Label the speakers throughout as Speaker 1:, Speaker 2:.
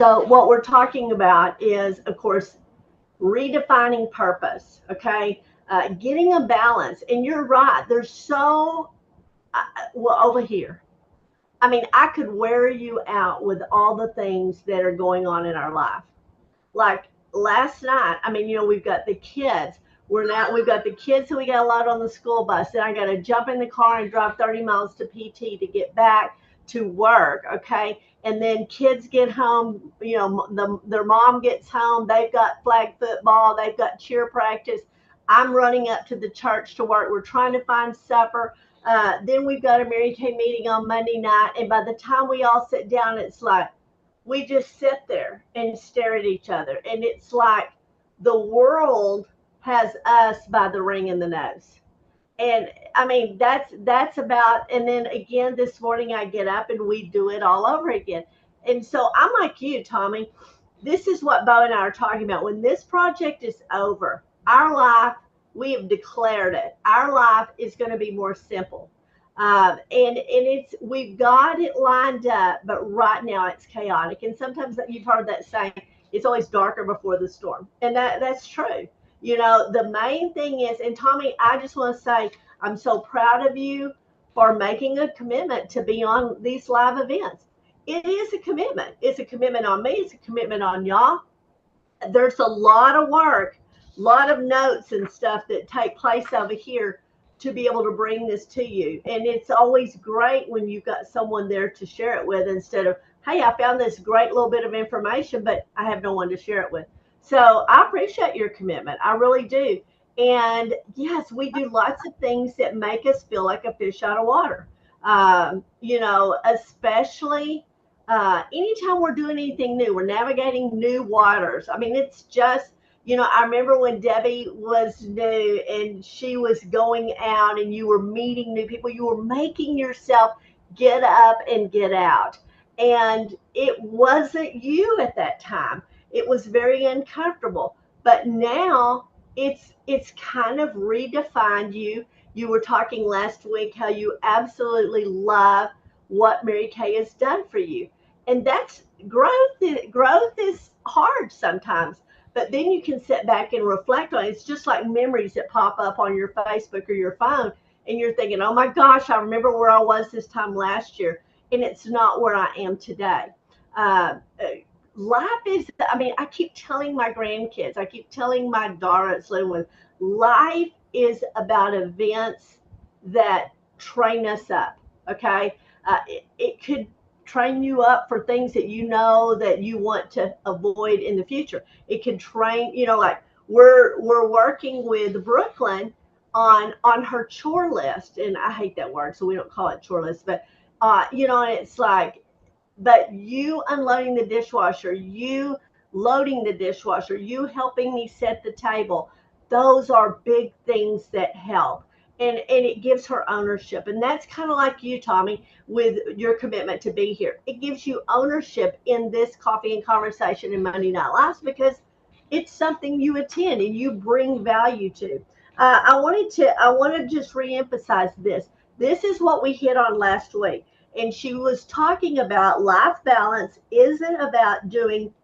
Speaker 1: So what we're talking about is, of course, redefining purpose. Okay, getting a balance. And you're right. There's so well over here. I mean, I could wear you out with all the things that are going on in our life. Like last night, I mean, we've got the kids. We've got the kids who we got a lot on the school bus. Then I got to jump in the car and drive 30 miles to PT to get back to work. Okay. And then kids get home, their mom gets home. They've got flag football. They've got cheer practice. I'm running up to the church to work. We're trying to find supper. Then we've got a Mary Kay meeting on Monday night. And by the time we all sit down, it's like, we just sit there and stare at each other. And it's like the world has us by the ring in the nose. And I mean, that's about, and then again, this morning I get up and we do it all over again. And so I'm like you, Tommy. This is what Bo and I are talking about. When this project is over, our life, we have declared it. Our life is going to be more simple. And it's we've got it lined up, but right now it's chaotic. And sometimes you've heard that saying, it's always darker before the storm, and that's true. The main thing is, and Tommy, I just want to say I'm so proud of you for making a commitment to be on these live events. It is a commitment. It's a commitment on me. It's a commitment on y'all. There's a lot of work, a lot of notes and stuff that take place over here to be able to bring this to you. And it's always great when you've got someone there to share it with instead of, hey, I found this great little bit of information, but I have no one to share it with. So I appreciate your commitment. I really do. And yes, we do lots of things that make us feel like a fish out of water. Especially anytime we're doing anything new, we're navigating new waters. I mean, it's just, I remember when Debbie was new and she was going out and you were meeting new people, you were making yourself get up and get out. And it wasn't you at that time. It was very uncomfortable. But now it's kind of redefined you. You were talking last week how you absolutely love what Mary Kay has done for you. And that's growth. Growth is hard sometimes, but then you can sit back and reflect on it. It's just like memories that pop up on your Facebook or your phone, and you're thinking, oh my gosh, I remember where I was this time last year, and it's not where I am today. Uh, Life is, I mean, I keep telling my grandkids, I keep telling my daughter that's living with, life is about events that train us up, okay? It could train you up for things that you know that you want to avoid in the future. It could train, like we're working with Brooklyn on her chore list, and I hate that word, so we don't call it chore list, but and it's like, but you unloading the dishwasher, you loading the dishwasher, you helping me set the table, those are big things that help. And it gives her ownership. And that's kind of like you, Tommy, with your commitment to be here. It gives you ownership in this coffee and conversation in Monday Night Lives because it's something you attend and you bring value to. I want to just reemphasize this. This is what we hit on last week. And she was talking about life balance isn't about doing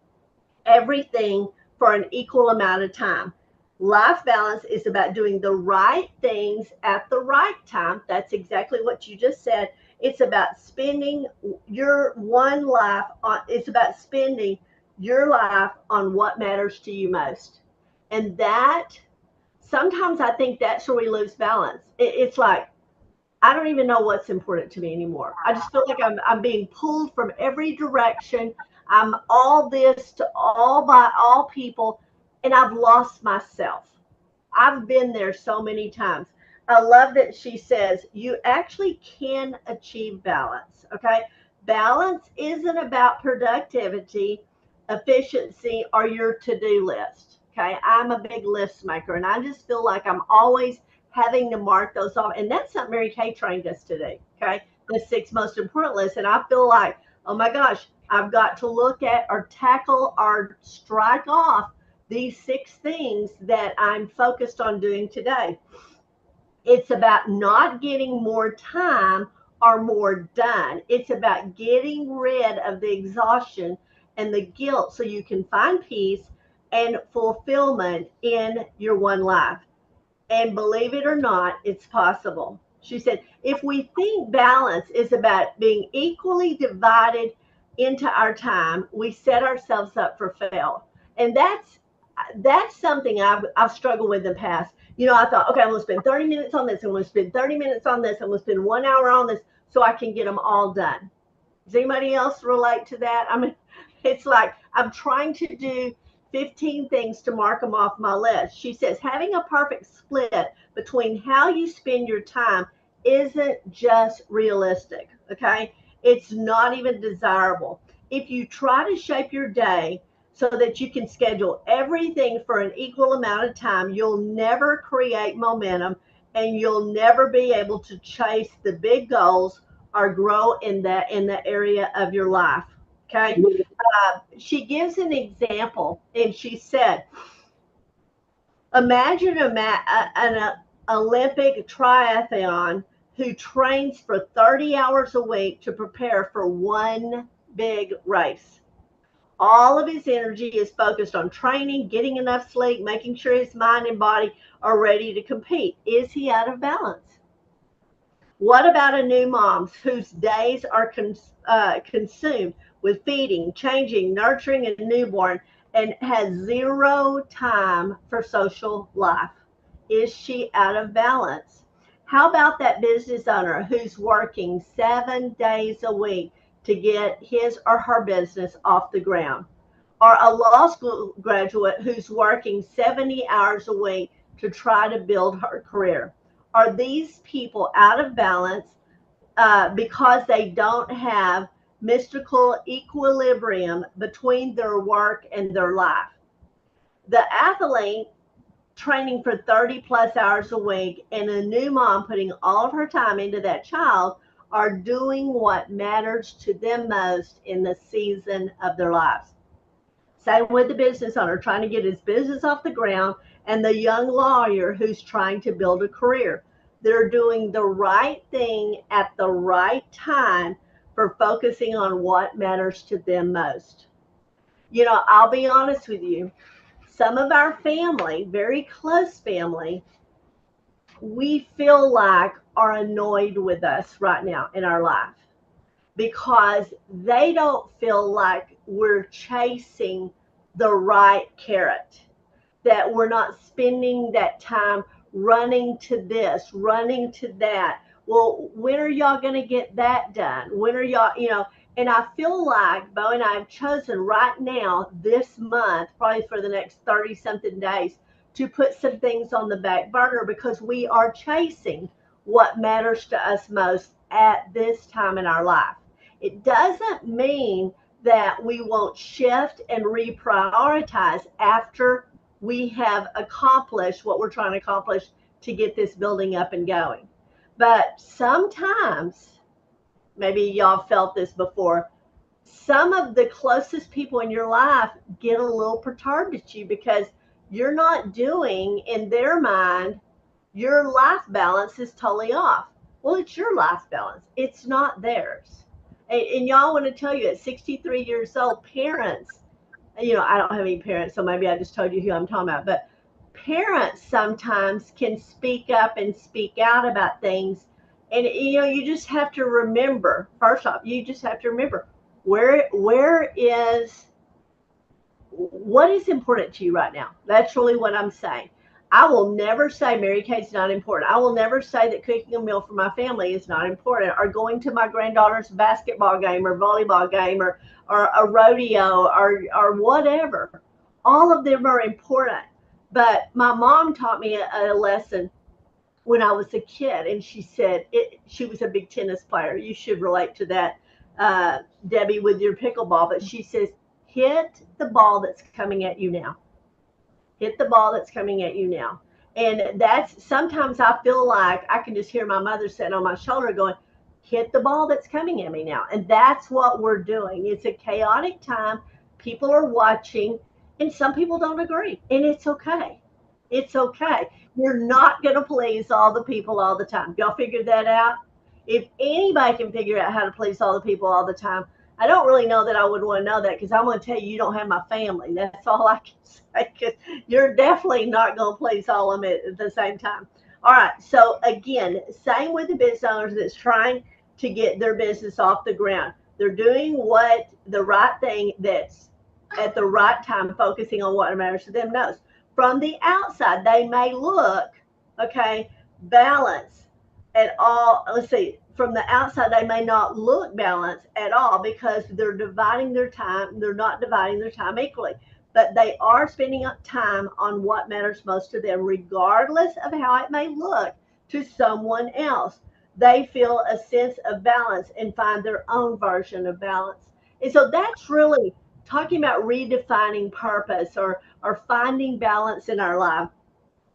Speaker 1: everything for an equal amount of time. Life balance is about doing the right things at the right time. That's exactly what you just said. It's about spending your one life on, it's about spending your life on what matters to you most. And that sometimes I think that's where we lose balance. It's like, I don't even know what's important to me anymore. I just feel like I'm being pulled from every direction. I'm all this to all by all people, and I've lost myself. I've been there so many times. I love that she says you actually can achieve balance. Okay. Balance isn't about productivity, efficiency, or your to do list. Okay. I'm a big list maker, and I just feel like I'm always having to mark those off. And that's something Mary Kay trained us to do. Okay. The six most important lists. And I feel like, oh my gosh, I've got to look at or tackle or strike off these six things that I'm focused on doing today. It's about not getting more time or more done. It's about getting rid of the exhaustion and the guilt so you can find peace and fulfillment in your one life. And believe it or not, it's possible. She said, if we think balance is about being equally divided into our time, we set ourselves up for fail. And that's something I've struggled with in the past. I thought, okay, I'm going to spend 30 minutes on this. I'm going to spend 30 minutes on this. I'm going to spend 1 hour on this so I can get them all done. Does anybody else relate to that? I mean, it's like I'm trying to do 15 things to mark them off my list. She says having a perfect split between how you spend your time isn't just realistic, okay? It's not even desirable. If you try to shape your day so that you can schedule everything for an equal amount of time, you'll never create momentum and you'll never be able to chase the big goals or grow in the area of your life. Okay. She gives an example, and she said, imagine an Olympic triathlon who trains for 30 hours a week to prepare for one big race. All of his energy is focused on training, getting enough sleep, making sure his mind and body are ready to compete. Is he out of balance? What about a new mom whose days are consumed with feeding, changing, nurturing a newborn, and has zero time for social life? Is she out of balance? How about that business owner who's working 7 days a week to get his or her business off the ground? Or a law school graduate who's working 70 hours a week to try to build her career? Are these people out of balance because they don't have mystical equilibrium between their work and their life? The athlete training for 30 plus hours a week and a new mom putting all of her time into that child are doing what matters to them most in the season of their lives. Same with the business owner trying to get his business off the ground and the young lawyer who's trying to build a career. They're doing the right thing at the right time for focusing on what matters to them most. I'll be honest with you. Some of our family, very close family, we feel like are annoyed with us right now in our life because they don't feel like we're chasing the right carrot, that we're not spending that time running to this, running to that. Well, when are y'all going to get that done? When are y'all? And I feel like Bo and I have chosen right now, this month, probably for the next 30 something days, to put some things on the back burner because we are chasing what matters to us most at this time in our life. It doesn't mean that we won't shift and reprioritize after we have accomplished what we're trying to accomplish to get this building up and going. But sometimes, maybe y'all felt this before, some of the closest people in your life get a little perturbed at you because you're not doing, in their mind, your life balance is totally off. Well, it's your life balance, it's not theirs. And y'all, want to tell you, at 63 years old, parents, I don't have any parents, so maybe I just told you who I'm talking about, but parents sometimes can speak up and speak out about things. And, you just have to remember, first off, you just have to remember where is, what is important to you right now? That's really what I'm saying. I will never say Mary Kay's not important. I will never say that cooking a meal for my family is not important, or going to my granddaughter's basketball game or volleyball game or a rodeo or whatever. All of them are important. But my mom taught me a lesson when I was a kid, and she said she was a big tennis player. You should relate to that, Debbie, with your pickleball. But she says, hit the ball that's coming at you now. Hit the ball that's coming at you now. And that's, sometimes I feel like I can just hear my mother sitting on my shoulder going, hit the ball that's coming at me now. And that's what we're doing. It's a chaotic time. People are watching, and some people don't agree. And it's okay. It's okay. You're not going to please all the people all the time. Y'all figured that out? If anybody can figure out how to please all the people all the time, I don't really know that I would want to know that because I'm going to tell you, you don't have my family. That's all I can say because you're definitely not going to please all of them at the same time. All right. So again, same with the business owners that's trying to get their business off the ground. They're doing what the right thing that's at the right time, focusing on what matters to them knows. From the outside, they may look, okay, balanced at all. Let's see, from the outside, they may not look balanced at all because they're not dividing their time equally. But they are spending time on what matters most to them, regardless of how it may look to someone else. They feel a sense of balance and find their own version of balance. And so that's really talking about redefining purpose or finding balance in our life.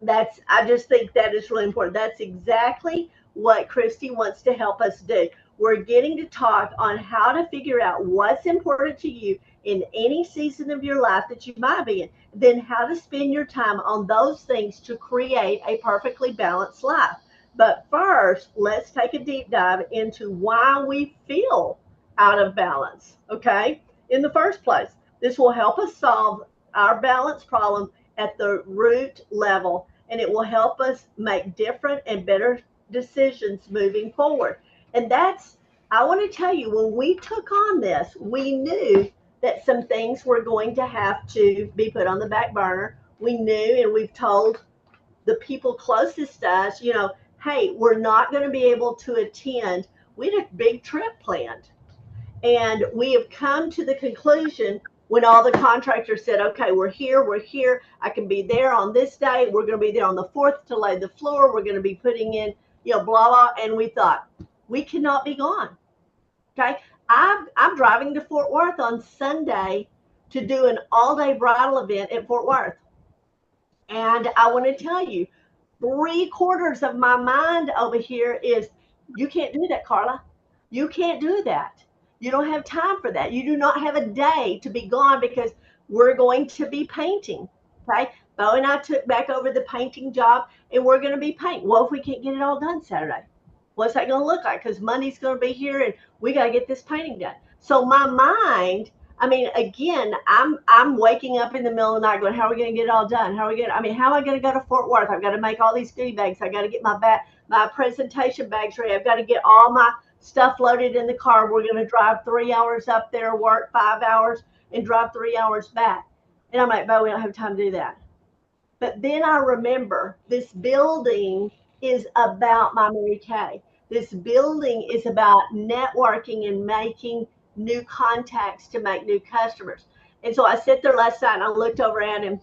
Speaker 1: That's I just think that is really important. That's exactly what Christy wants to help us do. We're getting to talk on how to figure out what's important to you in any season of your life that you might be in, then how to spend your time on those things to create a perfectly balanced life. But first, let's take a deep dive into why we feel out of balance, okay? In the first place, this will help us solve our balance problem at the root level, and it will help us make different and better decisions moving forward. And that's, I want to tell you, when we took on this, we knew that some things were going to have to be put on the back burner. We knew, and we've told the people closest to us, hey, we're not going to be able to attend. We had a big trip planned, and we have come to the conclusion when all the contractors said, okay, we're here. I can be there on this day. We're going to be there on the 4th to lay the floor. We're going to be putting in, blah, blah. And we thought, we cannot be gone. Okay. I'm driving to Fort Worth on Sunday to do an all day bridal event at Fort Worth. And I want to tell you, 3/4 of my mind over here is, you can't do that, Karla. You can't do that. You don't have time for that. You do not have a day to be gone because we're going to be painting. Okay. Bo and I took back over the painting job and we're going to be painting. Well, if we can't get it all done Saturday, what's that going to look like? Because Monday's going to be here and we got to get this painting done. So my mind, I mean, again, I'm waking up in the middle of the night going, how are we going to get it all done? How are we going to, I mean, how am I going to go to Fort Worth? I've got to make all these goodie bags. I got to get my presentation bags ready. I've got to get all my stuff loaded in the car. We're going to drive 3 hours up there, work 5 hours, and drive 3 hours back. And I'm like, but we don't have time to do that. But then I remember this building is about my Mary Kay. This building is about networking and making new contacts to make new customers. And so I sat there last night and I looked over at him.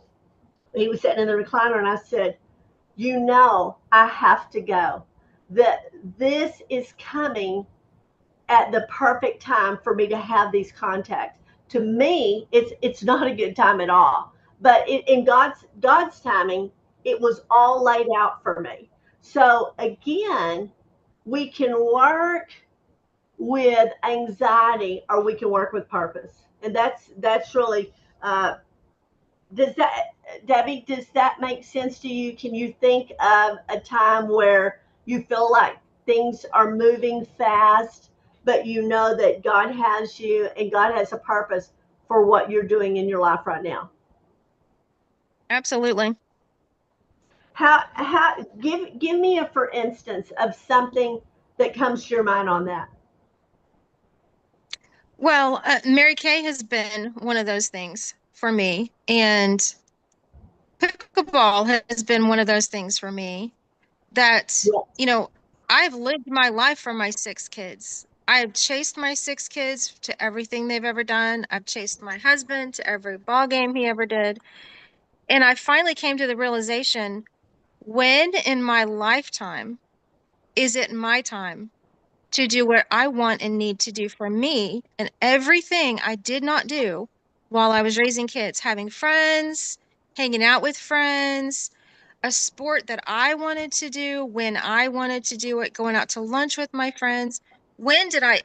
Speaker 1: He was sitting in the recliner and I said, I have to go. That this is coming at the perfect time for me to have these contacts. To me, it's not a good time at all. But in God's timing, it was all laid out for me. So again, we can work with anxiety or we can work with purpose, and that's really. Does that, Debbie? Does that make sense to you? Can you think of a time where you feel like things are moving fast, but you know that God has you and God has a purpose for what you're doing in your life right now?
Speaker 2: Absolutely.
Speaker 1: How give me a for instance of something that comes to your mind on that.
Speaker 2: Well, Mary Kay has been one of those things for me, and pickleball has been one of those things for me that,
Speaker 1: Yeah.
Speaker 2: you know, I've lived my life for my 6 kids. I've chased my 6 kids to everything they've ever done. I've chased my husband to every ball game he ever did. And I finally came to the realization, when in my lifetime is it my time to do what I want and need to do for me, and everything I did not do while I was raising kids, having friends, hanging out with friends, a sport that I wanted to do when I wanted to do it, going out to lunch with my friends. When did I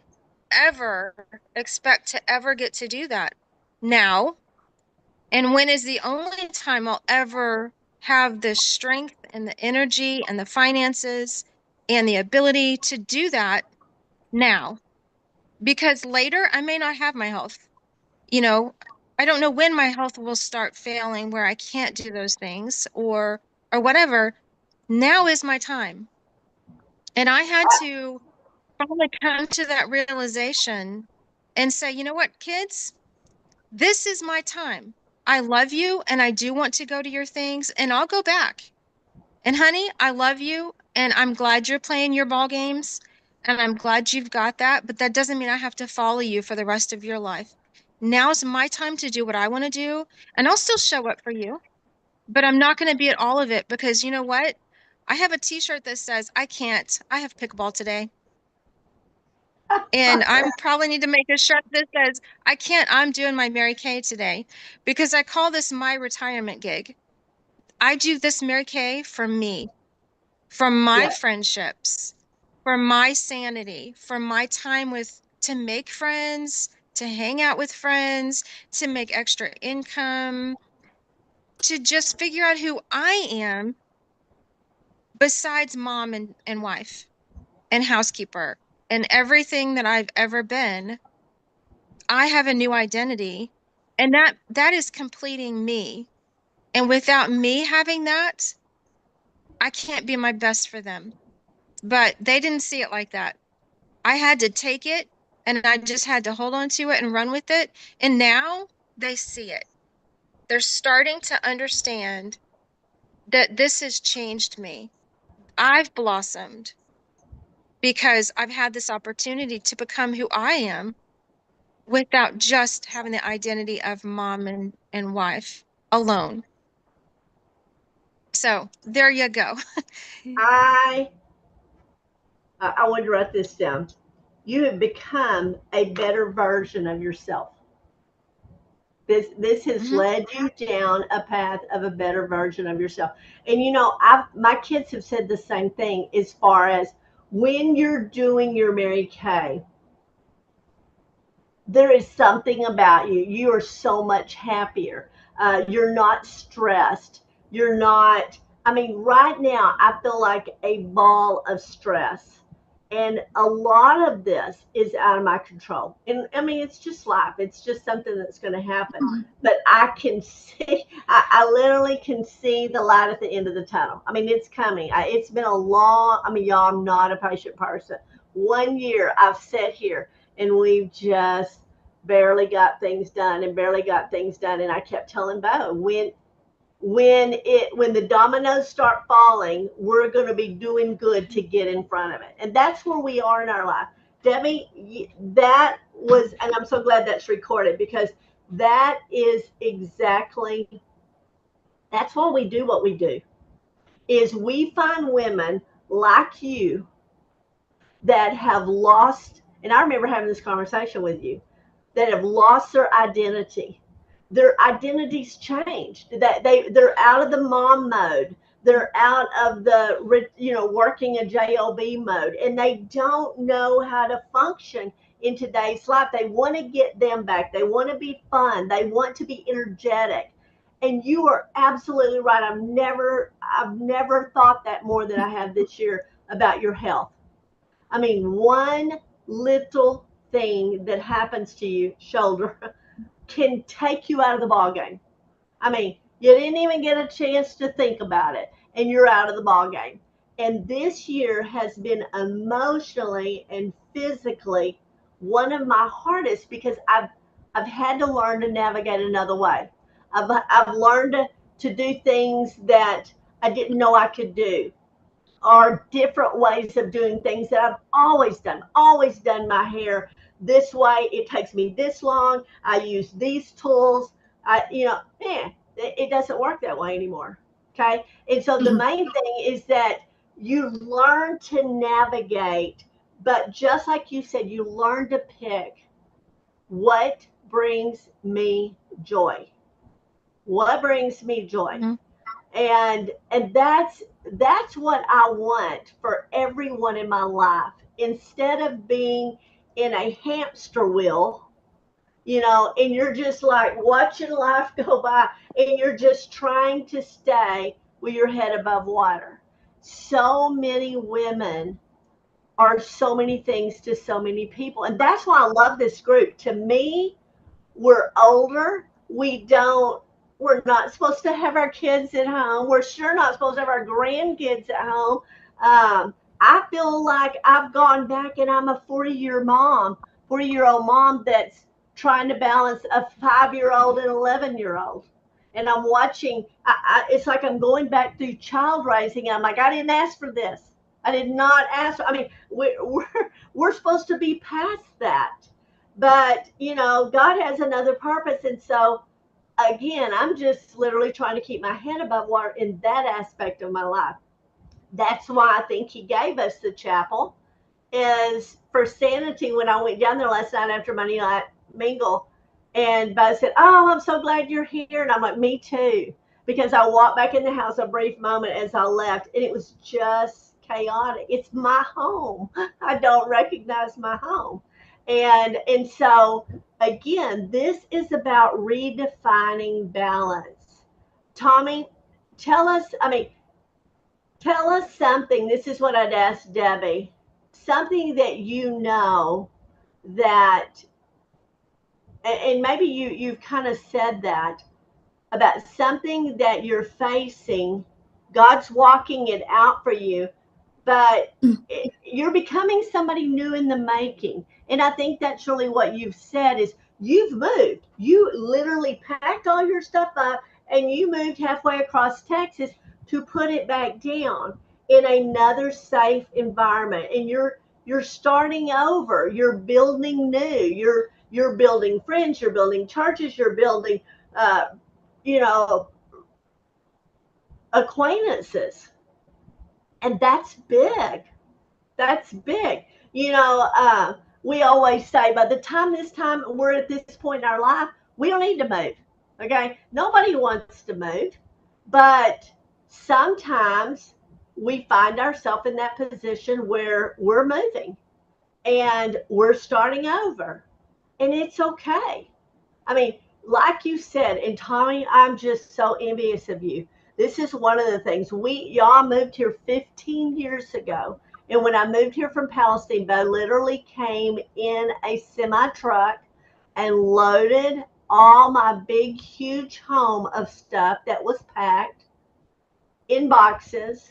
Speaker 2: ever expect to ever get to do that? Now. And when is the only time I'll ever have the strength and the energy and the finances and the ability to do that? Now. because later I may not have my health. You know, I don't know when my health will start failing where I can't do those things or whatever. Now is my time. And I had to finally come to that realization and say, you know what, kids, this is my time. I love you and I do want to go to your things and I'll go back. And honey, I love you and I'm glad you're playing your ball games and I'm glad you've got that, but that doesn't mean I have to follow you for the rest of your life. Now's my time to do what I want to do, and I'll still show up for you, but I'm not going to be at all of it because you know what? I have a t-shirt that says, I can't. I have pickleball today. And I'm probably need to make a shirt that says, I can't. I'm doing my Mary Kay today because I call this my retirement gig. I do this Mary Kay for me, for my
Speaker 1: Yeah.
Speaker 2: friendships, for my sanity, for my time with to make friends, to hang out with friends, to make extra income, to just figure out who I am besides mom and wife and housekeeper and everything that I've ever been. I have a new identity and that is completing me. And without me having that, I can't be my best for them. But they didn't see it like that. I had to take it and I just had to hold on to it and run with it. And now they see it. They're starting to understand that this has changed me. I've blossomed because I've had this opportunity to become who I am without just having the identity of mom and wife alone. So there you go.
Speaker 1: I I want to write this down. You have become a better version of yourself. This has
Speaker 2: Hmm.
Speaker 1: led you down a path of a better version of yourself. And you know, I my kids have said the same thing as far as when you're doing your Mary Kay, there is something about you. You are so much happier. You're not stressed. You're not, I mean, right now, I feel like a ball of stress. And a lot of this is out of my control. And I mean, it's just life, it's just something that's going to happen. But I can see, I literally can see the light at the end of the tunnel. I mean, it's coming. It's been a long, I mean, y'all, I'm not a patient person. 1 year I've sat here and we've just barely got things done and barely got things done. And I kept telling Bo, when the dominoes start falling, we're going to be doing good to get in front of it. And that's where we are in our life. Debbie, that was, and I'm so glad that's recorded because that is exactly, that's why we do what we do, is we find women like you that have lost, and I remember having this conversation with you, that have lost their identity. Their identities changed. That they're out of the mom mode. They're out of the working a job mode, and they don't know how to function in today's life. They want to get them back. They want to be fun. They want to be energetic. And you are absolutely right. I've never thought that more than I have this year about your health. I mean, one little thing that happens to you, shoulder, can take you out of the ball game. I mean, you didn't even get a chance to think about it, and you're out of the ball game. And this year has been emotionally and physically one of my hardest because I've had to learn to navigate another way. I've learned to do things that I didn't know I could do, are different ways of doing things that I've always done my hair this way. It takes me this long. I use these tools. It doesn't work that way anymore. Okay. And so the main thing is that you learn to navigate, but just like you said, you learn to pick what brings me joy. What brings me joy?
Speaker 2: Hmm.
Speaker 1: And that's what I want for everyone in my life. Instead of being in a hamster wheel, and you're just like watching life go by and you're just trying to stay with your head above water. So many women are so many things to so many people. And that's why I love this group. To me, we're older. We're not supposed to have our kids at home. We're sure not supposed to have our grandkids at home. I feel like I've gone back and I'm a 40-year-old mom that's trying to balance a 5-year old and 11-year old. And I'm watching, it's like I'm going back through child raising. I'm like, I didn't ask for this. I did not ask. I mean, we're supposed to be past that. But, God has another purpose. And so, again, I'm just literally trying to keep my head above water in that aspect of my life. That's why I think He gave us the chapel, is for sanity. When I went down there last night after Monday night mingle, and Bo said, "Oh, I'm so glad you're here," and I'm like, "Me too," because I walked back in the house a brief moment as I left, and it was just chaotic. It's my home. I don't recognize my home, and so again, this is about redefining balance. Tommy, tell us. I mean, tell us something. This is what I'd ask Debbie. Something that that, and maybe you've kind of said that, about something that you're facing. God's walking it out for you, but you're becoming somebody new in the making. And I think that's really what you've said, is you've moved. You literally packed all your stuff up and you moved halfway across Texas to put it back down in another safe environment. And you're starting over. You're building new. You're building friends. You're building churches. You're building, uh, you know, acquaintances, and that's big. That's big. We always say by the time this time we're at this point in our life, we don't need to move. Okay? Nobody wants to move, but sometimes we find ourselves in that position where we're moving and we're starting over, and it's okay. I mean, like you said, and Tommy, I'm just so envious of you. This is one of the things, y'all moved here 15 years ago. And when I moved here from Palestine, Bo literally came in a semi truck and loaded all my big, huge home of stuff that was packed in boxes.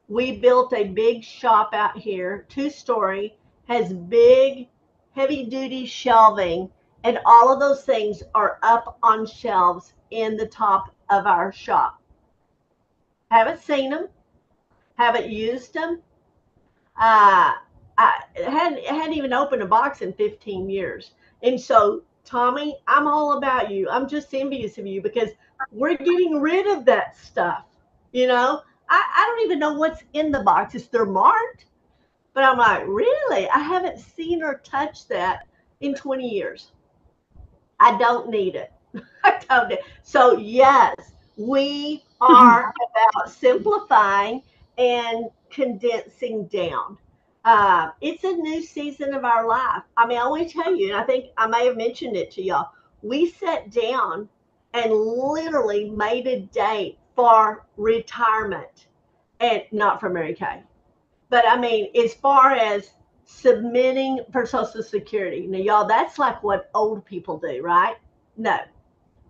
Speaker 1: We built a big shop out here, 2-story, has big, heavy duty shelving, and all of those things are up on shelves in the top of our shop. Haven't seen them, haven't used them. I hadn't even opened a box in 15 years. And so, Tommy, I'm all about you. I'm just envious of you because we're getting rid of that stuff. You know, I don't even know what's in the boxes. They're marked, but I'm like, really? I haven't seen or touched that in 20 years. I don't need it. I don't need it. So, yes, we are about simplifying and condensing down. It's a new season of our life. I mean, I want to tell you, and I think I may have mentioned it to y'all. We sat down and literally made a date for retirement, and not for Mary Kay. But I mean, as far as submitting for Social Security, now, y'all, that's like what old people do, right? No,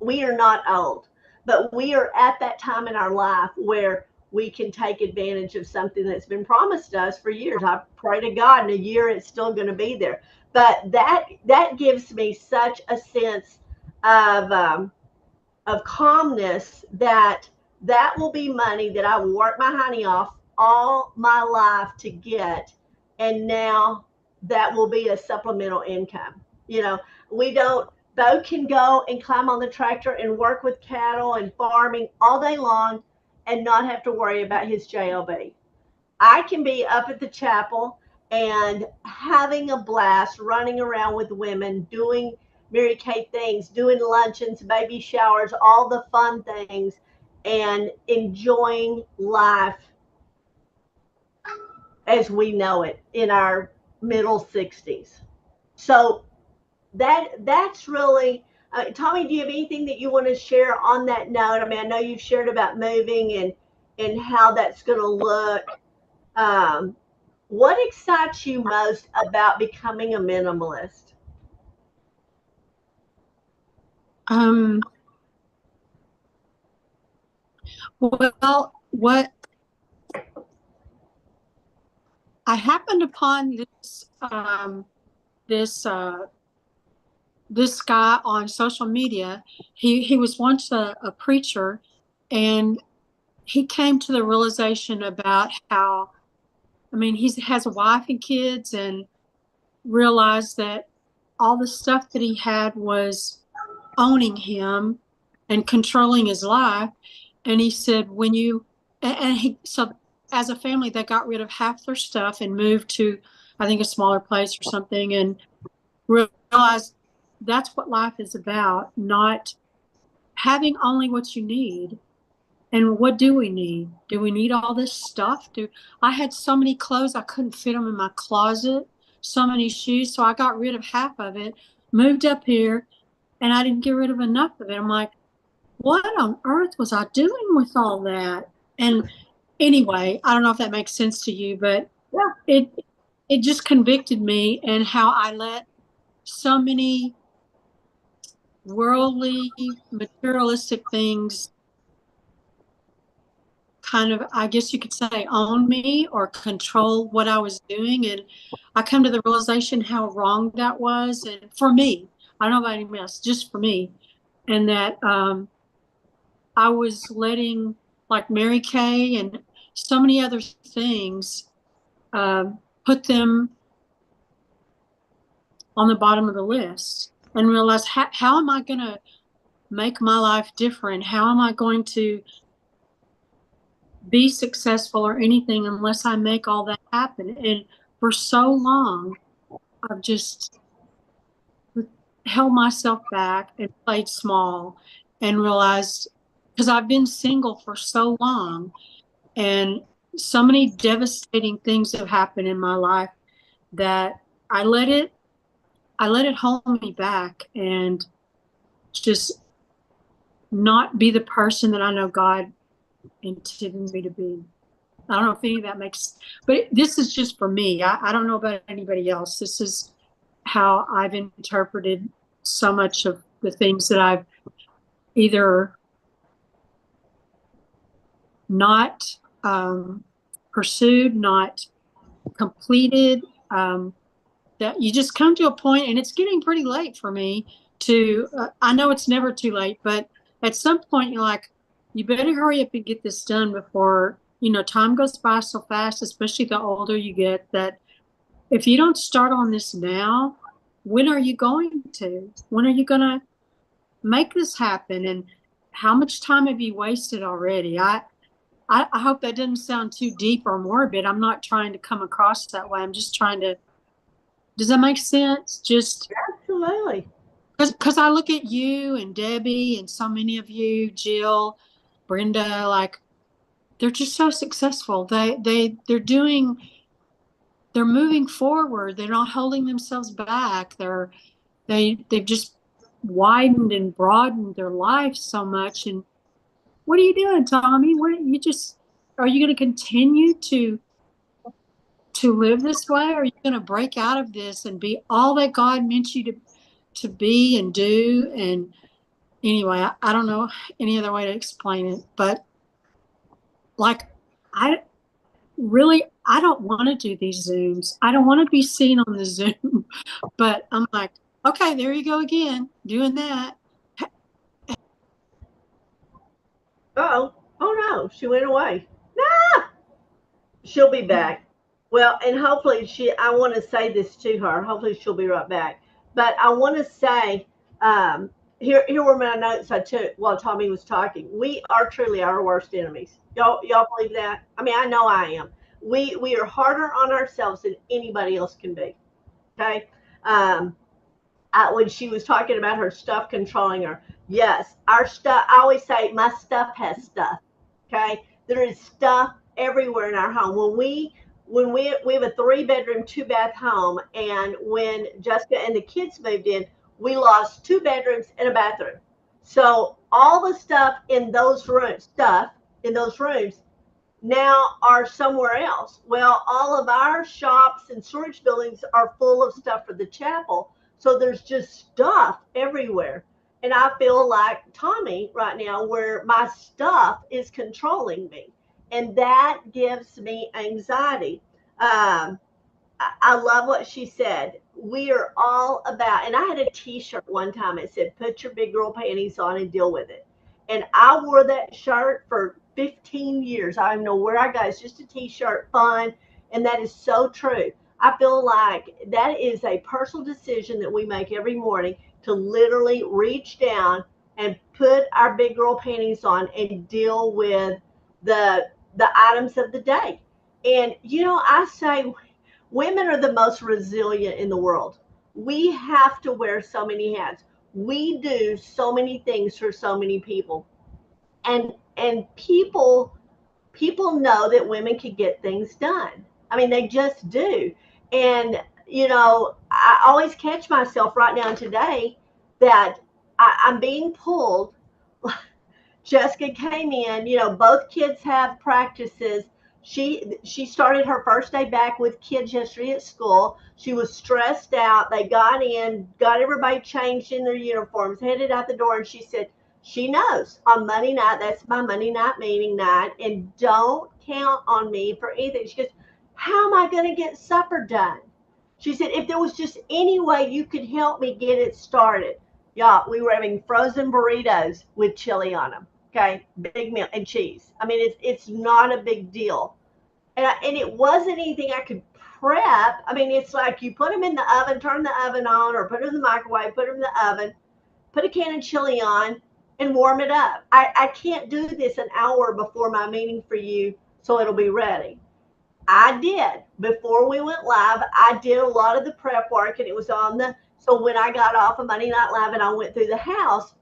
Speaker 1: we are not old, but we are at that time in our life where we can take advantage of something that's been promised to us for years. I pray to God in a year it's still going to be there. But that gives me such a sense of calmness that that will be money that I will work my honey off all my life to get, and now that will be a supplemental income. We don't. Bo can go and climb on the tractor and work with cattle and farming all day long and not have to worry about his JOB. I can be up at the chapel and having a blast, running around with women, doing Mary Kay things, doing luncheons, baby showers, all the fun things, and enjoying life as we know it in our middle 60s. So that's really, Tommy, do you have anything that you want to share on that note? I mean, I know you've shared about moving and how that's going to look. Um, What excites you most about becoming a minimalist?
Speaker 3: Um, well, what I happened upon this this guy on social media. He was once a preacher, and he came to the realization about how, I mean, he has a wife and kids, and realized that all the stuff that he had was owning him and controlling his life. And he said, when you, and he, so as a family, they got rid of half their stuff and moved to, I think, a smaller place or something, and realized that's what life is about, not having only what you need. And what do we need? Do we need all this stuff? Do I had so many clothes I couldn't fit them in my closet, so many shoes, so I got rid of half of it, moved up here, and I didn't get rid of enough of it. I'm like, what on earth was I doing with all that? And anyway, I don't know if that makes sense to you, but
Speaker 1: Yeah.
Speaker 3: it it just convicted me, and how I let so many worldly, materialistic things kind of, I guess you could say, own me or control what I was doing. And I come to the realization how wrong that was. And for me, I don't know about anyone else, just for me. And that I was letting, like Mary Kay and so many other things, put them on the bottom of the list, and realize how am I going to make my life different? How am I going to be successful or anything unless I make all that happen? And for so long, I've just held myself back and played small, and realized, because I've been single for so long, and so many devastating things have happened in my life, that I let it I let it hold me back, and just not be the person that I know God intended me to be. I don't know if any of that makes, but this is just for me. I don't know about anybody else. This is how I've interpreted so much of the things that I've either not pursued, not completed. That you just come to a point, and it's getting pretty late for me to, I know it's never too late, but at some point you're like, you better hurry up and get this done before, time goes by so fast, especially the older you get, that if you don't start on this now, when are you going to? When are you going to make this happen? And how much time have you wasted already? I hope that doesn't sound too deep or morbid. I'm not trying to come across that way. I'm just trying to, does that make sense? Just
Speaker 1: Absolutely.
Speaker 3: because I look at you and Debbie and so many of you, Jill, Brenda, like, they're just so successful. They're moving forward. They're not holding themselves back. They've just widened and broadened their life so much. And what are you doing, Tommy? What you just are you going to continue to live this way? Or are you going to break out of this and be all that God meant you to be and do? And anyway, I don't know any other way to explain it, but like, I I don't want to do these Zooms. I don't want to be seen on the Zoom, but I'm like, okay, there you go again, doing that.
Speaker 1: Oh, oh no, she went away. Ah, she'll be back. Well, and hopefully I want to say this to her. Hopefully she'll be right back. But I want to say, um, here were my notes I took while Tommy was talking. We are truly our worst enemies. Y'all believe that? I mean, I know I am. We are harder on ourselves than anybody else can be. Okay. Um, when she was talking about her stuff controlling her. Yes, our stuff. I always say my stuff has stuff. Okay, there is stuff everywhere in our home. When we have a 3 bedroom, 2 bath home, and when Jessica and the kids moved in, we lost 2 bedrooms and a bathroom. So all the stuff in those rooms now are somewhere else. Well, all of our shops and storage buildings are full of stuff for the chapel. So there's just stuff everywhere. And I feel like Tommy right now, where my stuff is controlling me. And that gives me anxiety. Um, I love what she said. We are all about, and I had a T-shirt one time. It said, "Put your big girl panties on and deal with it." And I wore that shirt for 15 years. I don't know where I got it. It's just a T-shirt, fun, and that is so true. I feel like that is a personal decision that we make every morning to literally reach down and put our big girl panties on and deal with the items of the day. And I say women are the most resilient in the world. We have to wear so many hats. We do so many things for so many people. And people know that women can get things done. I mean, they just do. And I always catch myself right now and today that I'm being pulled. Jessica came in, both kids have practices. She started her first day back with kids yesterday at school. She was stressed out. They got in, got everybody changed in their uniforms, headed out the door, and she said she knows on Monday night, that's my Monday night meeting night, and don't count on me for anything. She goes, how am I going to get supper done? She said, if there was just any way you could help me get it started. Yeah, we were having frozen burritos with chili on them. Okay, big meal and cheese. I mean, it's not a big deal, and it wasn't anything I could prep. I mean, it's like you put them in the oven, turn the oven on, or put them in the microwave, put them in the oven, put a can of chili on, and warm it up. I can't do this an hour before my meeting for you, so it'll be ready. I did before we went live. I did a lot of the prep work, and it was on the. So when I got off of Monday Night Live and I went through the house,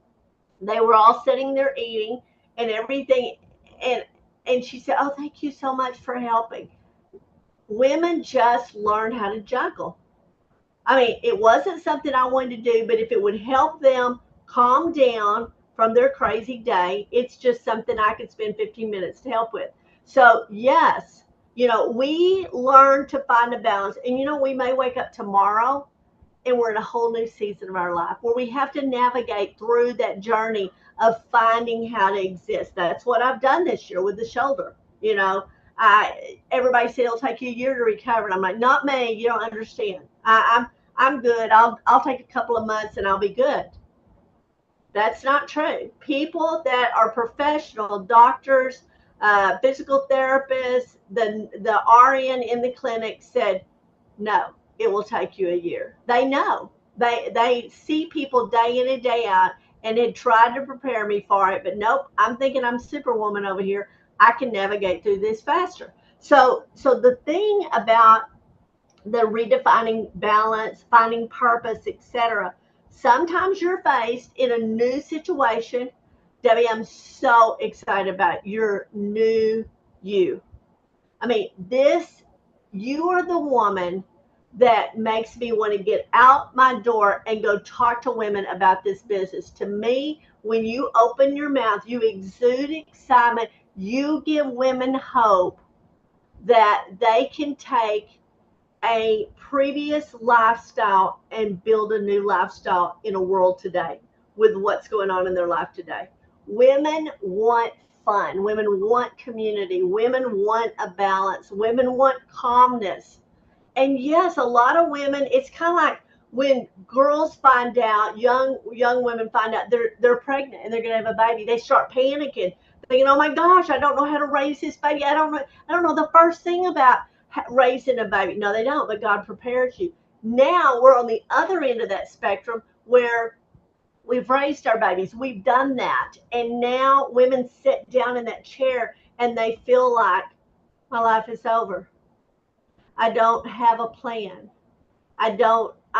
Speaker 1: they were all sitting there eating and everything. And she said, oh, thank you so much for helping. Women just learn how to juggle. I mean, it wasn't something I wanted to do, but if it would help them calm down from their crazy day, it's just something I could spend 15 minutes to help with. So yes, we learn to find a balance. And we may wake up tomorrow and we're in a whole new season of our life where we have to navigate through that journey of finding how to exist. That's what I've done this year with the shoulder. Everybody said it'll take you a year to recover, and I'm like, not me. You don't understand. I'm good. I'll take a couple of months and I'll be good. That's not true. People that are professional, doctors, physical therapists, the RN in the clinic said, no, it will take you a year. They know. They see people day in and day out and had tried to prepare me for it, but nope, I'm thinking I'm superwoman over here. I can navigate through this faster. So the thing about the redefining balance, finding purpose, etc. Sometimes you're faced in a new situation. Debbie, I'm so excited about your new you. I mean, you are the woman that makes me want to get out my door and go talk to women about this business. To me, when you open your mouth, you exude excitement, you give women hope that they can take a previous lifestyle and build a new lifestyle in a world today with what's going on in their life today. Women want fun. Women want community. Women want a balance. Women want calmness. And yes, a lot of women, it's kind of like when girls find out, young women find out they're pregnant and they're going to have a baby, they start panicking, thinking, oh my gosh, I don't know how to raise this baby. I don't know the first thing about raising a baby. No, they don't, but God prepares you. Now we're on the other end of that spectrum where we've raised our babies, we've done that, and now women sit down in that chair and they feel like my life is over. I don't have a plan. I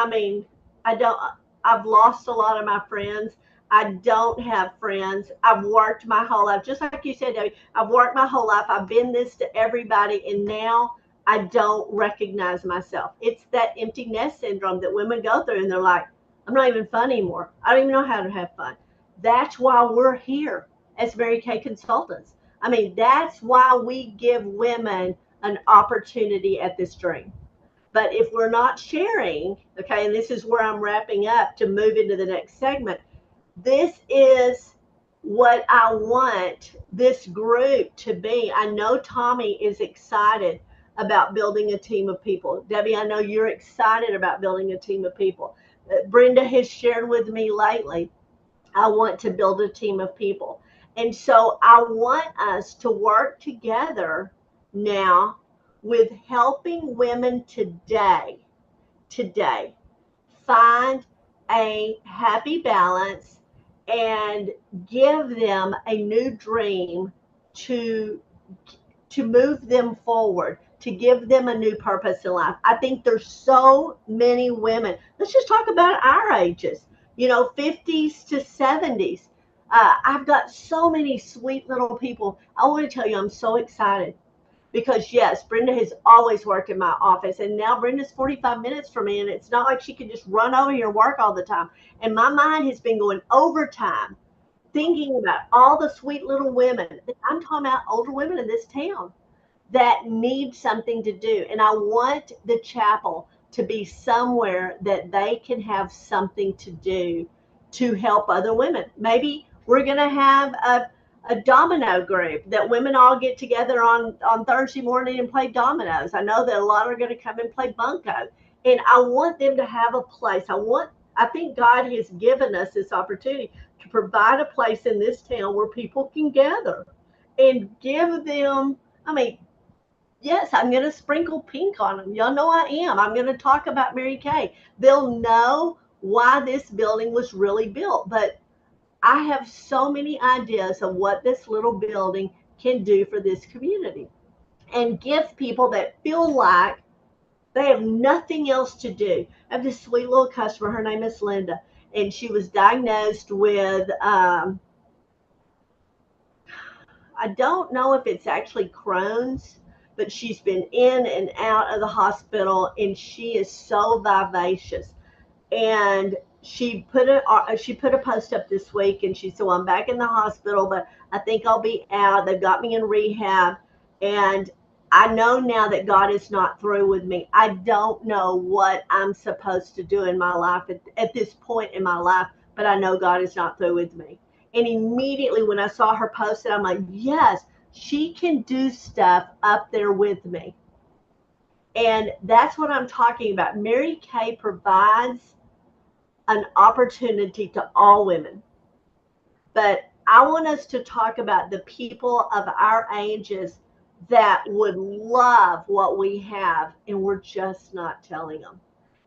Speaker 1: mean, I don't, I've lost a lot of my friends. I don't have friends. I've worked my whole life, just like you said, Debbie, I've worked my whole life. I've been this to everybody. And now I don't recognize myself. It's that empty nest syndrome that women go through. And they're like, I'm not even fun anymore. I don't even know how to have fun. That's why we're here as Mary Kay consultants. I mean, that's why we give women an opportunity at this dream. But if we're not sharing, okay, and this is where I'm wrapping up to move into the next segment, this is what I want this group to be. I know Tommy is excited about building a team of people. Debbie, I know you're excited about building a team of people. Brenda has shared with me lately, I want to build a team of people. And so I want us to work together now with helping women today find a happy balance and give them a new dream to move them forward, to give them a new purpose in life. I think there's so many women. Let's just talk about our ages, 50s to 70s. I've got so many sweet little people. I want to tell you, I'm so excited because yes, Brenda has always worked in my office, and now Brenda's 45 minutes from me, and it's not like she can just run over here and work all the time. And my mind has been going overtime thinking about all the sweet little women. I'm talking about older women in this town that need something to do. And I want the chapel to be somewhere that they can have something to do to help other women. Maybe we're going to have a domino group that women all get together on Thursday morning and play dominoes. I know that a lot are going to come and play bunco. And I want them to have a place. I think God has given us this opportunity to provide a place in this town where people can gather and give them, I mean, yes, I'm going to sprinkle pink on them. Y'all know I am. I'm going to talk about Mary Kay. They'll know why this building was really built. But I have so many ideas of what this little building can do for this community and give people that feel like they have nothing else to do. I have this sweet little customer. Her name is Linda, and she was diagnosed with I don't know if it's actually Crohn's, but she's been in and out of the hospital, and she is so vivacious. And she put a post up this week, and she said, well, I'm back in the hospital, but I think I'll be out. They've got me in rehab, and I know now that God is not through with me. I don't know what I'm supposed to do in my life at this point in my life, but I know God is not through with me. And immediately when I saw her post it, I'm like, yes, she can do stuff up there with me. And that's what I'm talking about. Mary Kay provides an opportunity to all women. But I want us to talk about the people of our ages that would love what we have, and we're just not telling them.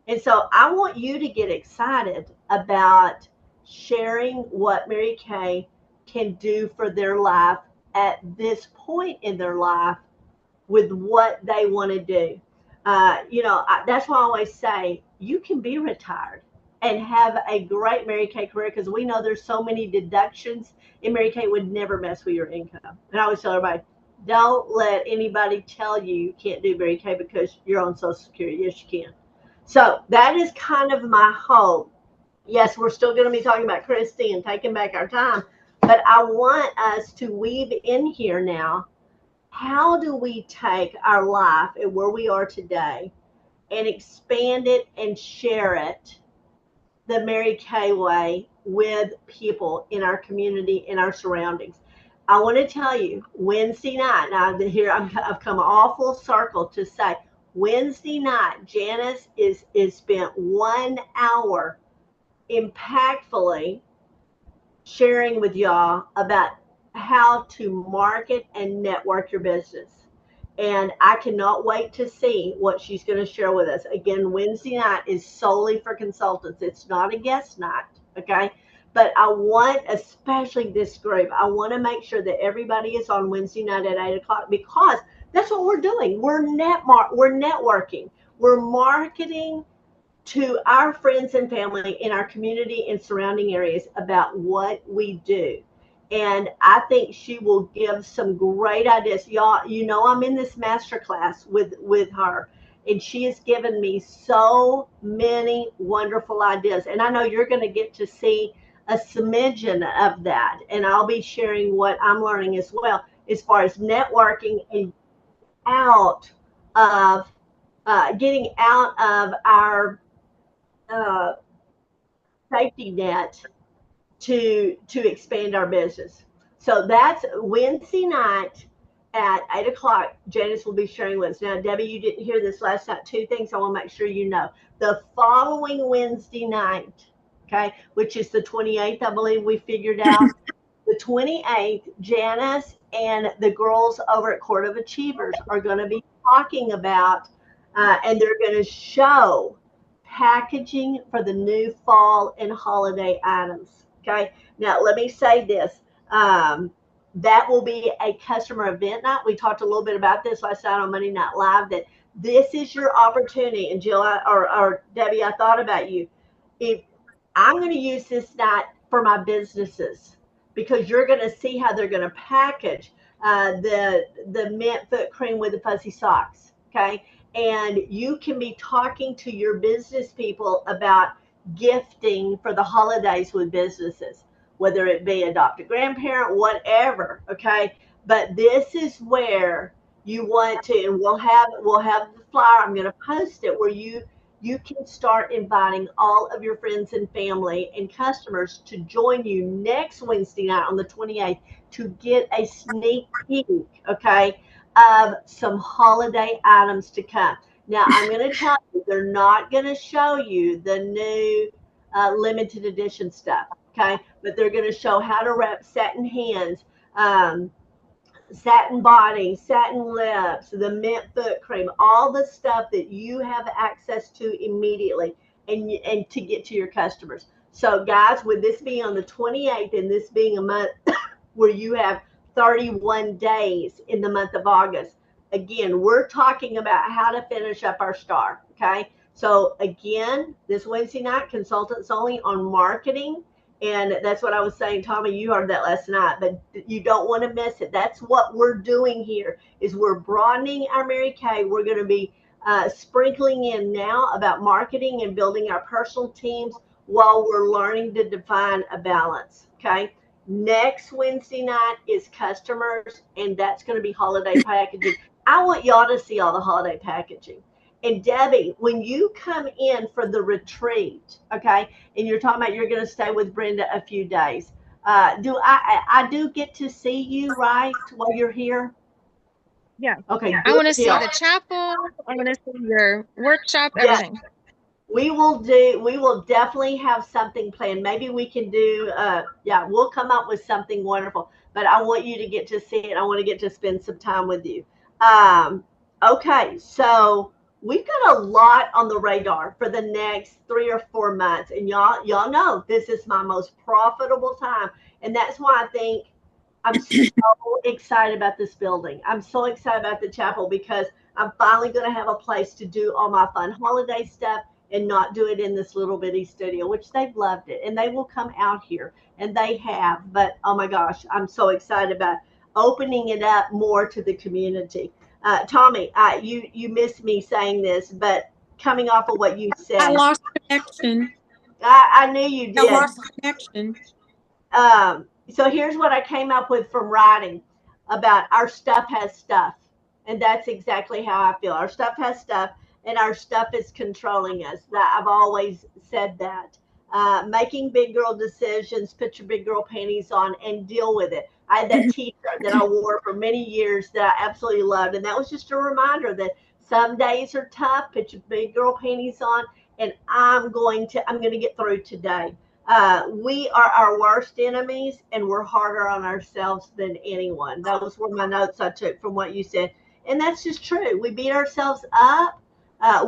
Speaker 1: And so I want you to get excited about sharing what Mary Kay can do for their life at this point in their life with what they want to do. That's why I always say you can be retired and have a great Mary Kay career because we know there's so many deductions, and Mary Kay would never mess with your income. And I always tell everybody, don't let anybody tell you can't do Mary Kay because you're on Social Security. Yes, you can. So that is kind of my hope. Yes, we're still going to be talking about Christy and taking back our time, but I want us to weave in here now. How do we take our life and where we are today and expand it and share it the Mary Kay way with people in our community, in our surroundings? I want to tell you, Wednesday night, now here I've come all full circle to say, Wednesday night, Janice is spent 1 hour impactfully sharing with y'all about how to market and network your business. And I cannot wait to see what she's going to share with us. Again, Wednesday night is solely for consultants. It's not a guest night, okay? But I want, especially this group, I want to make sure that everybody is on Wednesday night at 8 o'clock because that's what we're doing. We're networking. We're marketing to our friends and family in our community and surrounding areas about what we do. And I think she will give some great ideas. Y'all, I'm in this masterclass with her, and she has given me so many wonderful ideas. And I know you're going to get to see a smidgen of that, and I'll be sharing what I'm learning as well. as far as networking and out of getting out of our uh, safety net to expand our business. So that's Wednesday night at 8 o'clock. Janice will be sharing with us. Now, Debbie, you didn't hear this last night. Two things I want to make sure you know. The following Wednesday night, okay, which is the 28th, I believe we figured out. The 28th, Janice and the girls over at Court of Achievers are going to be talking about, and they're going to show packaging for the new fall and holiday items. Okay. Now, let me say this. That will be a customer event night. We talked a little bit about this last night on Monday Night Live, that this is your opportunity. And Jill, or Debbie, I thought about you. If I'm going to use this night for my businesses, because you're going to see how they're going to package the mint foot cream with the fuzzy socks. Okay. And you can be talking to your business people about gifting for the holidays with businesses, whether it be adopt a grandparent, whatever. Okay. But this is where you want to, and we'll have the flyer. I'm going to post it where you can start inviting all of your friends and family and customers to join you next Wednesday night on the 28th to get a sneak peek, okay, of some holiday items to come. Now, I'm going to tell you, they're not going to show you the new limited edition stuff, okay, but they're going to show how to wrap satin hands, satin body, satin lips, the mint foot cream, all the stuff that you have access to immediately and to get to your customers. So guys, with this being on the 28th and this being a month where you have 31 days in the month of August, again, we're talking about how to finish up our star, okay? So again, this Wednesday night, consultants only on marketing. And that's what I was saying, Tommy, you heard that last night, but you don't want to miss it. That's what we're doing here is we're broadening our Mary Kay. We're going to be sprinkling in now about marketing and building our personal teams while we're learning to define a balance. Okay. Next Wednesday night is customers, and that's going to be holiday packaging. I want y'all to see all the holiday packaging. And Debbie, when you come in for the retreat, okay, and you're talking about you're going to stay with Brenda a few days, do I do get to see you, right, while you're here?
Speaker 2: Yeah.
Speaker 1: Okay,
Speaker 2: I
Speaker 1: good
Speaker 2: want to see
Speaker 1: deal.
Speaker 2: the chapel. I want to see your workshop,
Speaker 1: Yeah,
Speaker 2: everything.
Speaker 1: we will definitely have something planned. Maybe we can do yeah, we'll come up with something wonderful, but I want you to get to see it. I want to get to spend some time with you. um okay, so we've got a lot on the radar for the next 3 or 4 months, and y'all know this is my most profitable time, and that's why I think I'm so excited about this building. I'm so excited about the chapel because I'm finally going to have a place to do all my fun holiday stuff and not do it in this little bitty studio, which they've loved it. And they will come out here, and they have. But oh my gosh, I'm so excited about opening it up more to the community. Tommy, you missed me saying this, but coming off of what you
Speaker 3: I
Speaker 1: said,
Speaker 3: lost connection.
Speaker 1: I knew you
Speaker 3: I
Speaker 1: did.
Speaker 3: lost connection.
Speaker 1: So here's what I came up with from writing about our stuff has stuff. And that's exactly how I feel. Our stuff has stuff, and our stuff is controlling us. That I've always said that. Making big girl decisions, put your big girl panties on and deal with it. I had that t-shirt that I wore for many years that I absolutely loved. And that was just a reminder that some days are tough, put your big girl panties on, and I'm going to get through today. We are our worst enemies, and we're harder on ourselves than anyone. Those were my notes I took from what you said. And that's just true. We beat ourselves up.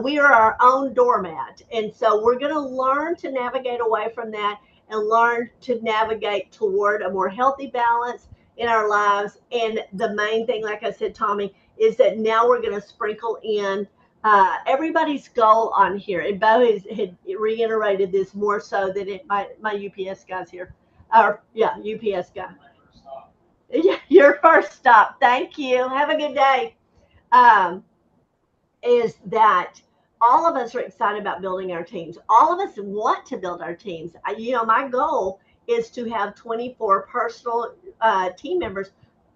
Speaker 1: We are our own doormat. And so we're going to learn to navigate away from that and learn to navigate toward a more healthy balance in our lives. And the main thing, like I said, Tommy, is that now we're going to sprinkle in everybody's goal on here, and Bo had reiterated this more so than my UPS guys here, or yeah, UPS guy. Yeah, your first stop. Thank you. Have a good day. Um, is that all of us are excited about building our teams. All of us want to build our teams. My goal is to have 24 personal team members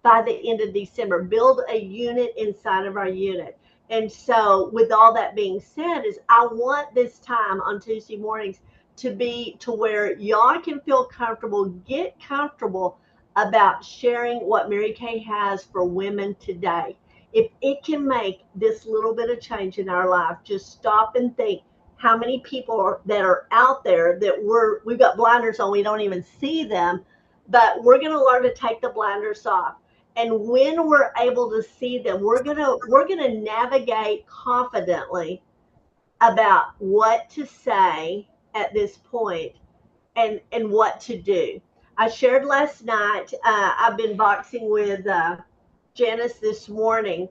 Speaker 1: by the end of December, build a unit inside of our unit. And so with all that being said, is I want this time on Tuesday mornings to be to where y'all can feel comfortable, get comfortable about sharing what Mary Kay has for women today. If it can make this little bit of change in our life, just stop and think how many people that are out there that we've got blinders on, we don't even see them, but we're going to learn to take the blinders off. And when we're able to see them, we're going to navigate confidently about what to say at this point and what to do. I shared last night. I've been boxing with Janice this morning.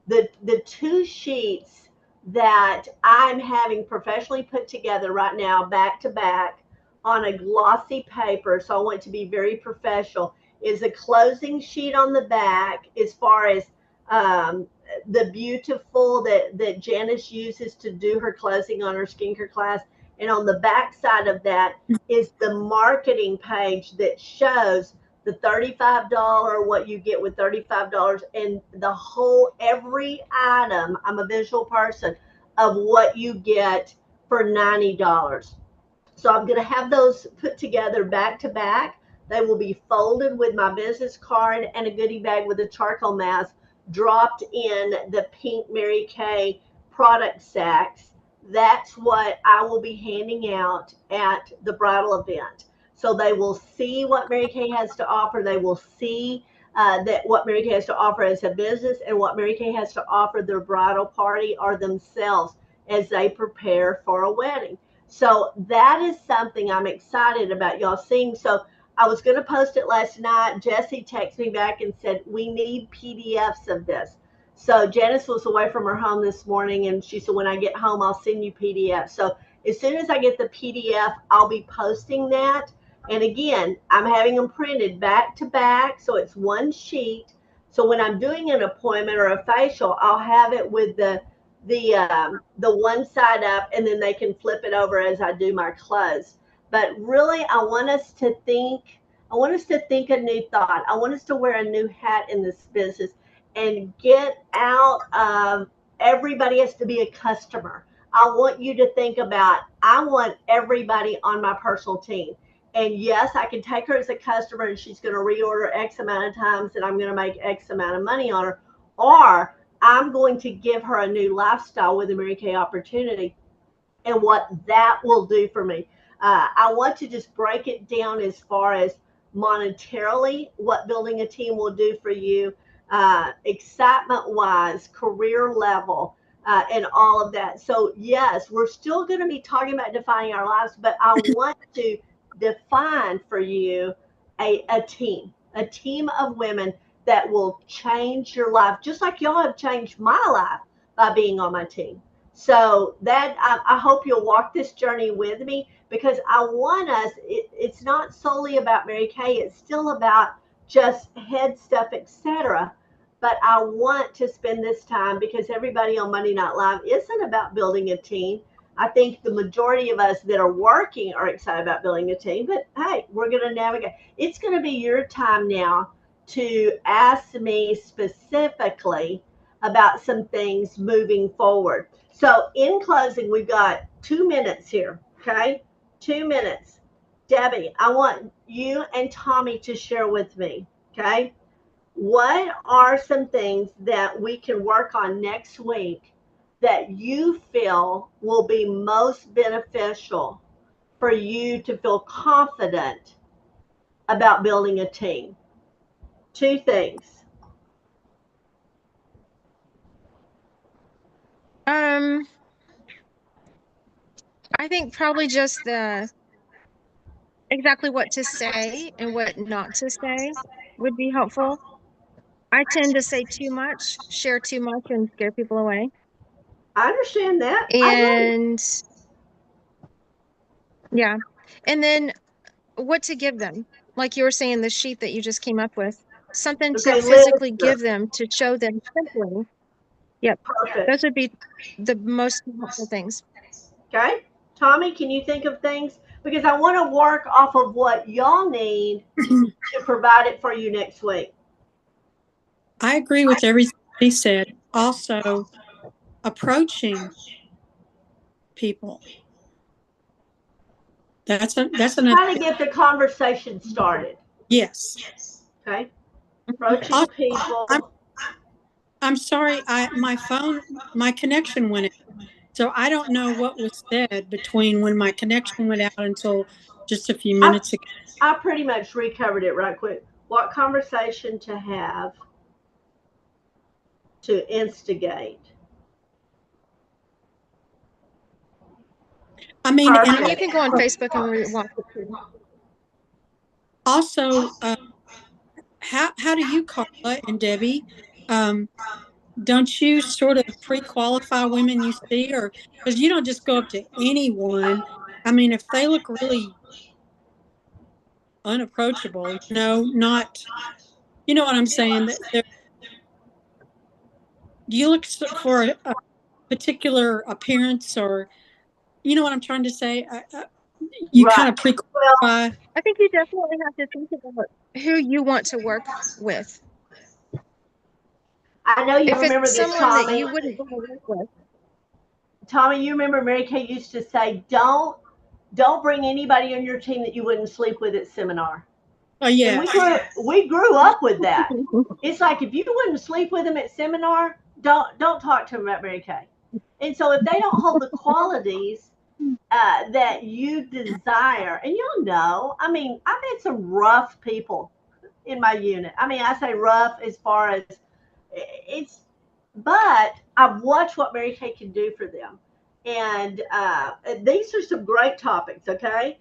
Speaker 1: The two sheets that I'm having professionally put together right now, back to back, on a glossy paper. So I want to be very professional. Is a closing sheet on the back, as far as um, the beautiful that Janice uses to do her closing on her skincare class, and on the back side of that is the marketing page that shows the $35, what you get with $35, and the whole, every item. I'm a visual person, of what you get for $90. So I'm going to have those put together back to back. They will be folded with my business card and a goodie bag with a charcoal mask dropped in the pink Mary Kay product sacks. That's what I will be handing out at the bridal event. So they will see what Mary Kay has to offer. They will see that what Mary Kay has to offer as a business, and what Mary Kay has to offer their bridal party or themselves as they prepare for a wedding. So that is something I'm excited about y'all seeing. So I was going to post it last night. Jesse texted me back and said, we need PDFs of this. So Janice was away from her home this morning, and she said, when I get home, I'll send you PDFs. So as soon as I get the PDF, I'll be posting that. And again, I'm having them printed back to back. So it's one sheet. So when I'm doing an appointment or a facial, I'll have it with the one side up, and then they can flip it over as I do my close. But really, I want us to think a new thought. I want us to wear a new hat in this business and get out of everybody has to be a customer. I want you to think about, I want everybody on my personal team. And yes, I can take her as a customer and she's going to reorder X amount of times and I'm going to make X amount of money on her. Or I'm going to give her a new lifestyle with the Mary Kay opportunity, and what that will do for me. I want to just break it down as far as monetarily, what building a team will do for you, excitement wise, career level, and all of that. So, yes, we're still going to be talking about defining our lives, but I want to define for you a team of women that will change your life, just like y'all have changed my life by being on my team. So that I hope you'll walk this journey with me, because I want us, it's not solely about Mary Kay, it's still about just head stuff, etc. But I want to spend this time, because everybody on Monday Night Live isn't about building a team. I think the majority of us that are working are excited about building a team, but hey, we're going to navigate. It's going to be your time now to ask me specifically about some things moving forward. So in closing, we've got 2 minutes here, okay? 2 minutes. Debbie, I want you and Tommy to share with me, okay? What are some things that we can work on next week that you feel will be most beneficial for you to feel confident about building a team? Two things.
Speaker 2: Um, I think probably just the exactly what to say and what not to say would be helpful. I tend to say too much, share too much, and scare people away.
Speaker 1: I understand that. I do.
Speaker 2: And yeah. And then what to give them. Like you were saying, the sheet that you just came up with, something to
Speaker 1: Okay,
Speaker 2: physically
Speaker 1: Liz.
Speaker 2: give them to show them simply. Yep.
Speaker 1: Perfect.
Speaker 2: Those would be the most helpful things.
Speaker 1: Okay. Tommy, can you think of things? Because I want to work off of what y'all need to provide it for you next week.
Speaker 3: I agree with everything he said. Also, approaching people. That's another
Speaker 1: Trying to get the conversation started.
Speaker 3: yes.
Speaker 1: Okay. Approaching
Speaker 3: Also, I'm
Speaker 1: people.
Speaker 3: I'm sorry, my connection went out. So I don't know what was said between when my connection went out until just a few
Speaker 1: I,
Speaker 3: minutes ago.
Speaker 1: I pretty much recovered it right quick. What conversation to have to instigate?
Speaker 3: I mean, and
Speaker 2: You can
Speaker 1: Perfect.
Speaker 2: go on Facebook and watch it too.
Speaker 3: also, how do you, Carla and Debbie, um, don't you sort of pre-qualify women you see, or because you don't just go up to anyone? I mean, if they look really unapproachable, not, you know what I'm saying? Do you look for a particular appearance, or you know what I'm trying to say? You kind
Speaker 1: Right.
Speaker 3: of
Speaker 1: Well,
Speaker 3: pre-qualify.
Speaker 2: I think you definitely have to think about who you want to work with.
Speaker 1: I know you
Speaker 2: If it's
Speaker 1: remember this,
Speaker 2: someone that
Speaker 1: Tommy.
Speaker 2: you wouldn't want to work with,
Speaker 1: Tommy, you remember Mary Kay used to say, don't bring anybody on your team that you wouldn't sleep with at seminar.
Speaker 3: Oh
Speaker 1: And
Speaker 3: yes,
Speaker 1: we grew up with that. It's like if you wouldn't sleep with them at seminar, don't talk to them about Mary Kay. And so if they don't hold the qualities that you desire, and you'll know, I mean, I've had some rough people in my unit. I mean, I say rough as far as it's, but I've watched what Mary Kay can do for them. And these are some great topics, okay?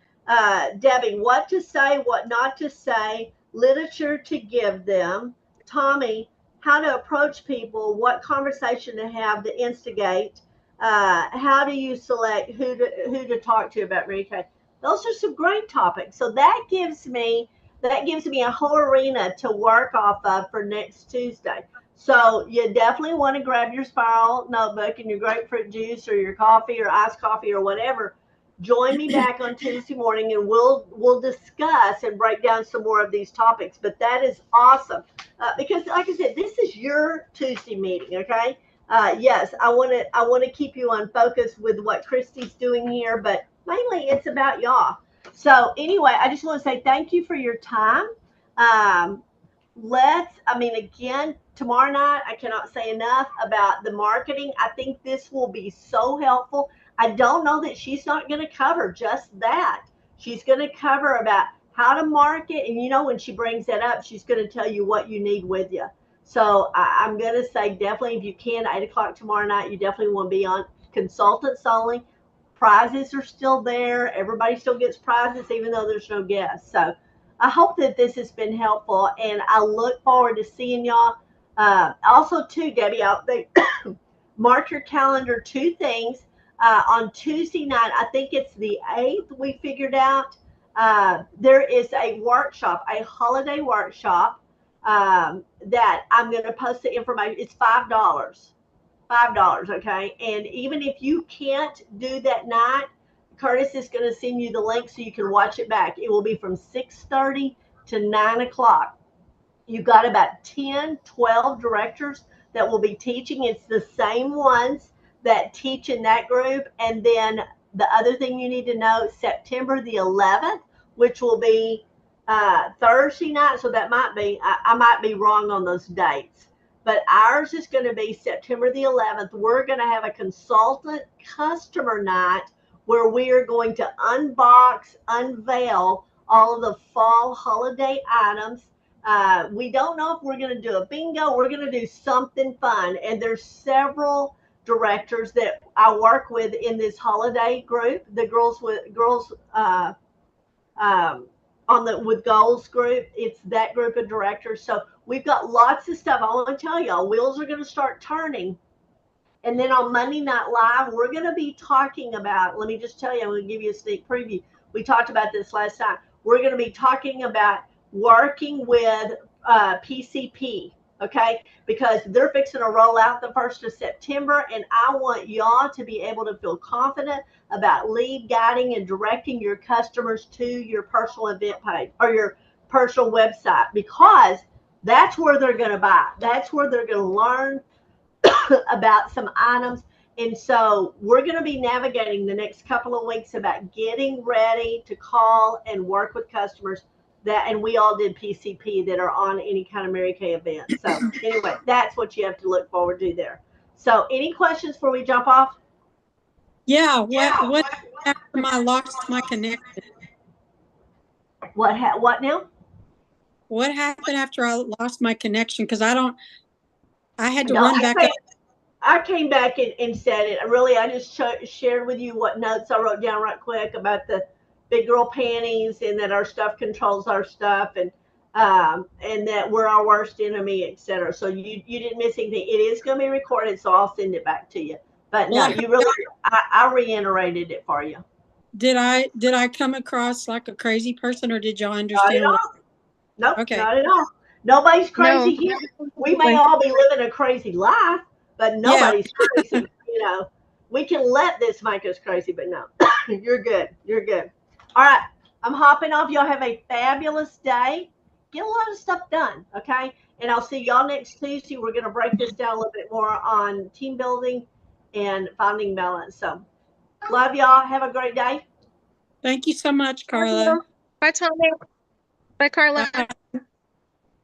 Speaker 1: Debbie, what to say, what not to say, literature to give them. Tommy, how to approach people, what conversation to have to instigate. How do you select who to talk to about Mary Kay? Those are some great topics. So that gives me a whole arena to work off of for next Tuesday. So you definitely want to grab your spiral notebook and your grapefruit juice or your coffee or iced coffee or whatever. Join me back on Tuesday morning and we'll discuss and break down some more of these topics. But that is awesome because, like I said, this is your Tuesday meeting. Okay. Yes, I want to keep you on focus with what Christy's doing here, but mainly it's about y'all. So anyway, I just want to say thank you for your time. Um, I mean, again, tomorrow night, I cannot say enough about the marketing. I think this will be so helpful. I don't know that she's not going to cover just that. She's going to cover about how to market. And when she brings that up, she's going to tell you what you need with you. So I'm going to say definitely if you can, 8 o'clock tomorrow night, you definitely want to be on consultants only. Prizes are still there. Everybody still gets prizes, even though there's no guests. So I hope that this has been helpful, and I look forward to seeing y'all. Also, too, Debbie, out there, mark your calendar. Two things on Tuesday night. I think it's the 8th. We figured out there is a workshop, a holiday workshop that I'm going to post the information. It's $5. Okay, and even if you can't do that night, Curtis is going to send you the link so you can watch it back. It will be from 6:30 to 9 o'clock. You've got about 10, 12 directors that will be teaching. It's the same ones that teach in that group. And then the other thing you need to know, September the 11th, which will be Thursday night. So that might be, I might be wrong on those dates. But ours is going to be September the 11th. We're going to have a consultant customer night where we are going to unbox, unveil all of the fall holiday items. We don't know if we're going to do a bingo. We're going to do something fun. And there's several directors that I work with in this holiday group, the girls on the with goals group. It's that group of directors. So we've got lots of stuff. I want to tell y'all, wheels are going to start turning. And then on Monday Night Live, we're going to be talking about, let me just tell you, I'm going to give you a sneak preview. We talked about this last time. We're going to be talking about working with PCP, okay? Because they're fixing to roll out the 1st of September, and I want y'all to be able to feel confident about lead guiding and directing your customers to your personal event page or your personal website because That's where they're going to buy. That's where they're going to learn about some items. And so we're going to be navigating the next couple of weeks about getting ready to call and work with customers that, and we all did PCP that are on any kind of Mary Kay event. So anyway, that's what you have to look forward to there. So any questions before we jump off?
Speaker 3: Yeah. What after I lost my connection?
Speaker 1: What now?
Speaker 3: What happened after I lost my connection? Because I had to
Speaker 1: No,
Speaker 3: run back up.
Speaker 1: I came back and said it. Really, I just shared with you what notes I wrote down right quick about the big girl panties and that our stuff controls our stuff and that we're our worst enemy, etc. So you didn't miss anything. It is going to be recorded, so I'll send it back to you. But no,
Speaker 3: Well,
Speaker 1: you really, I reiterated it for you.
Speaker 3: did I come across like a crazy person, or did y'all
Speaker 1: Not at
Speaker 3: understand what?
Speaker 1: all. Nope,
Speaker 3: Okay.
Speaker 1: not at all. Nobody's
Speaker 2: No.
Speaker 1: crazy here. We may all be living a crazy life, but
Speaker 3: Yeah.
Speaker 1: nobody's crazy. We can let this make us crazy, but no, you're good. You're good. All right, I'm hopping off. Y'all have a fabulous day. Get a lot of stuff done, okay? And I'll see y'all next Tuesday. We're going to break this down a little bit more on team building and finding balance. So, love y'all. Have a great day.
Speaker 3: Thank you so much, Karla.
Speaker 2: Bye, Tony. Bye, Karla.
Speaker 3: Bye.